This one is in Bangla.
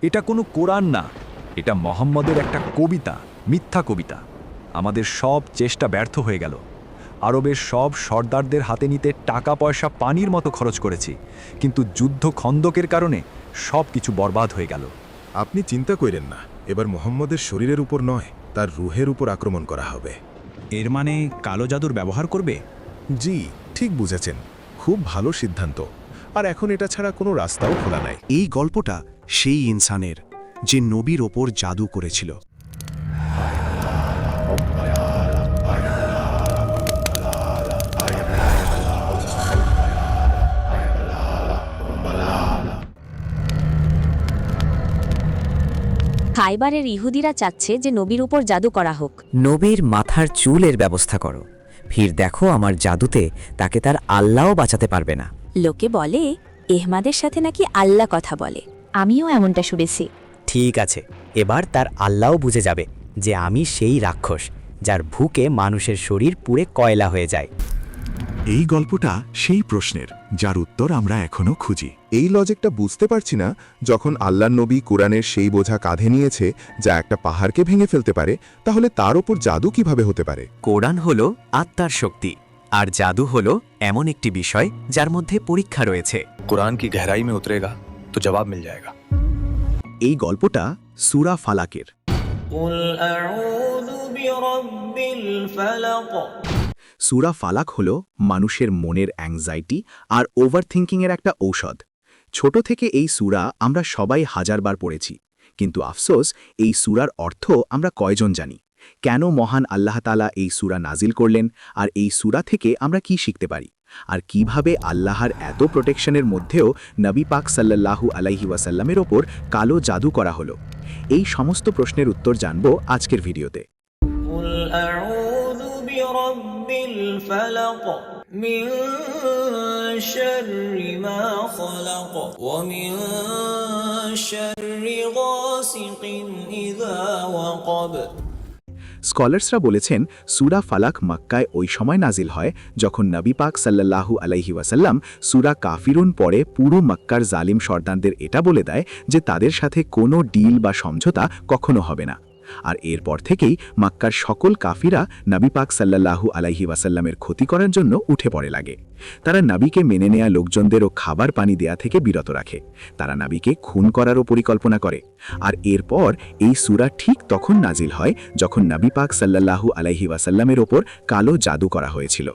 এটা কোনো কোরআন না, এটা মোহাম্মদের একটা কবিতা, মিথ্যা কবিতা। আমাদের সব চেষ্টা ব্যর্থ হয়ে গেল। আরবের সব সর্দারদের হাতে নিতে টাকা পয়সা পানির মতো খরচ করেছি, কিন্তু যুদ্ধ খন্দকের কারণে সব কিছু বরবাদ হয়ে গেল। আপনি চিন্তা করেন না, এবার মোহাম্মদের শরীরের উপর নয়, তার রুহের উপর আক্রমণ করা হবে। এর মানে কালো জাদুর ব্যবহার করবে? জি, ঠিক বুঝেছেন, খুব ভালো সিদ্ধান্ত। আর এখন এটা ছাড়া কোনো রাস্তাও খোলা নাই। এই গল্পটা সেই ইনসানের যে নবীর ওপর জাদু করেছিল। খাইবারের ইহুদিরা চাচ্ছে যে নবীর উপর জাদু করা হোক। নবীর মাথার চুলের ব্যবস্থা করো, ফির দেখো আমার জাদুতে তাকে তার আল্লাহও বাঁচাতে পারবে না। লোকে বলে এহমাদের সাথে নাকি আল্লাহ কথা বলে, আমিও এমনটা শুনেছি। ঠিক আছে, এবার তার আল্লাহও বুঝে যাবে যে আমি সেই রাক্ষস যার ভুকে মানুষের শরীর পুড়ে কয়লা হয়ে যায়। এই গল্পটা সেই প্রশ্নের যার উত্তর আমরা এখনো খুঁজি। এই লজিকটা বুঝতে পারছি না। যখন আল্লাহর নবী কোরআনের সেই বোঝা কাঁধে নিয়েছে যা একটা পাহাড়কে ভেঙে ফেলতে পারে, তাহলে তার ওপর জাদু কিভাবে হতে পারে? কোরআন হলো আত্মার শক্তি, আর জাদু হলো এমন একটি বিষয় যার মধ্যে পরীক্ষা রয়েছে। कुरान की गहराई में उतरेगा तो जवाब मिल जाएगा। এই গল্পটা সূরা ফালাকের। সূরা ফালাক হল মানুষের মনের অ্যাংজাইটি আর ওভারথিংকিংয়ের একটা ঔষধ। ছোট থেকে এই সূরা আমরা সবাই হাজারবার পড়েছি, কিন্তু আফসোস এই সূরার অর্থ আমরা কয়জন জানি? কেন মহান আল্লাহ তাআলা এই সূরা নাজিল করলেন, আর এই সূরা থেকে আমরা কি শিখতে পারি, আর কিভাবে আল্লাহর এত প্রোটেকশনের মধ্যেও নবী পাক সাল্লাল্লাহু আলাইহি ওয়াসাল্লামের ওপর কালো জাদু করা হলো? এই সমস্ত প্রশ্নের উত্তর জানব আজকের ভিডিওতে। স্কলার্সরা বলেছেন সূরা ফালাক মক্কায় ওই সময় নাজিল হয় যখন নবী পাক সাল্লাল্লাহু আলাইহি ওয়াসাল্লাম সূরা কাফিরুন পড়ে পুরো মক্কার জালিম সর্দারদের এটা বলে দেয় যে তাদের সাথে কোনো ডিল বা সমঝোতা কখনো হবে না। আর এরপর থেকেই মক্কার সকল কাফিরা নবী পাক সাল্লাল্লাহু আলাইহি ওয়াসাল্লামের ক্ষতি করার জন্য উঠে পড়ে লাগে। তারা নবীকে মেনে নেয়া লোকজনদেরও খাবার পানি দেয়া থেকে বিরত রাখে। তারা নবীকে খুন করারও পরিকল্পনা করে। আর এরপর এই সূরা ঠিক তখন নাজিল হয় যখন নবী পাক সাল্লাল্লাহু আলাইহি ওয়াসাল্লামের ওপর কালো জাদু করা হয়েছিল।